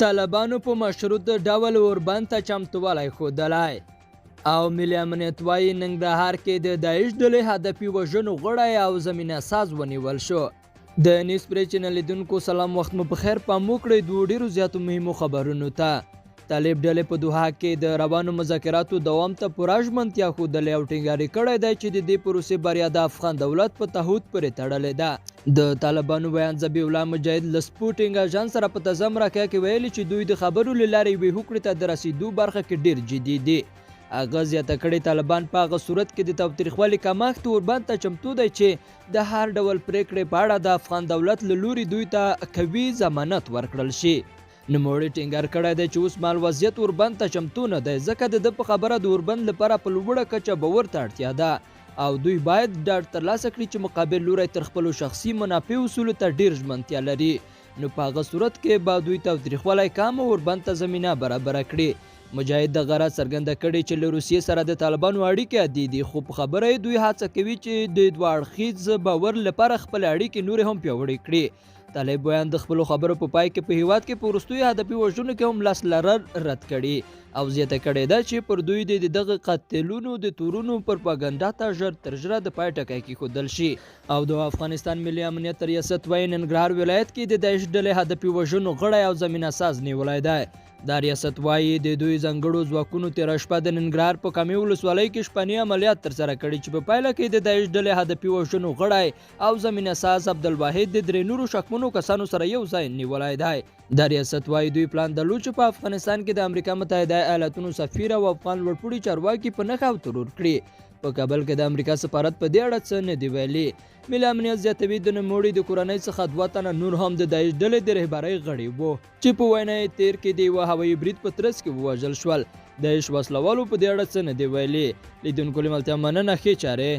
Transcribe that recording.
طالبانو په مشروط ډول اوربند ته چمتووالی ښودلی او ملي امنیت وایي ننګرهار کې د داعش ډلې هدفي وژنو غړی او زمینه ساز ونیول شو. د نیوز پرې چینل لیدونکو سلام، وخت مو په خیر. پام وکړئ دوو ډېرو زیاتو مهمو خبرونو ته. طالب ډلې په دوحه کې د روانو مذاکراتو دوام ته پوره ژمنتیا ښودلې او ټینګاري کړی دی چې د دې پروسې بریا د افغان دولت په تعهد پورې تړلې ده. د طالبانو بیان ذبیح الله مجاهد له سپوټینګ اژانس سره په تزم راکړه کې ویلي چې دوی د خبرو له لارې یوې هوکړې ته د رسیدو برخه کې ډېر جدي دي. هغه زیاته کړې طالبان په هغه صورت کې د تاوتریخوالي کمښت اوربند ته چمتو دی چې د هر ډول پریکړې په اړه د افغان دولت له لوري دوی ته قوي ضمانت ورکړل شي. نوموړي ټینګار کړی دی چې اوس مهال وضعیت اوربند ته چمتو نه دی، ځکه د ده په خبره د اوربند لپاره په لوړه کچه باور ته اړتیا ده او دوی باید ډاډ ترلاسه کړي چې مقابل لوری تر خپلو شخصي منافعو اصولو ته ډېر ژمنتیا لري، نو په هغه صورت کې به دوی تاوتریخوالی کم او اوربند ته زمینه برابره کړي. مجاهد د غرض څرګنده کړې چې له روسیې سره د طالبانو اړیکې عادي دي، خو په خبره یې دوی هڅه کوي چې د دوه اړخیز باور لپاره خپل اړیکې نورې هم پیاوړې کړي. طالب بیان د خپلو خبرو په پای کې په هیواد کې په وروستیو هدفي وژنو کې هم لاس لرل رد کړي او زیاته کړې ده چې پر دوی د دغه قتلونو د تورونو پروپاګاندا ته ژر تر ژره د پای ټکی کېښودل شي. او د افغانستان ملي امنیت ریاست وایي ننګرهار ولایت کې د داعش ډلې هدفي وژنو غړی او زمینه ساز نیولی دی. دا ریاست وایي د دوی ځانګړو ځواکونو تېره شپه د ننګرهار په کامې ولسوالۍ کې شپني عملیات ترسره کړي چې په پایله کې د داعش ډلې هدفي وژنو غړی او زمینه ساز عبدالواحد د درې نورو شکمنو کسانو سره یو ځای نیولی دی. دا ریاست وایي دوی پلان درلود چې په افغانستان کې د امریکا متحده ایالاتونو سفیر او افغان لوړپوړي چارواکي په نښه او ترور کړي. په کابل کې د امریکا سفارت په دې اړه څه نه دی ویلي. ملي امنیت زیاتوي د نوموړي د کورنۍ څخه 2 تنه نور هم د داعش ډلې د رهبرۍ غړي وو چې په وینا یې تیر کې د یوه هوایي برید په ترڅ کې ووژل شول. داعش وسلوالو په دې اړه څه نه دی ویلي. لیدونکو له ملتیا مننه، ښې چارې.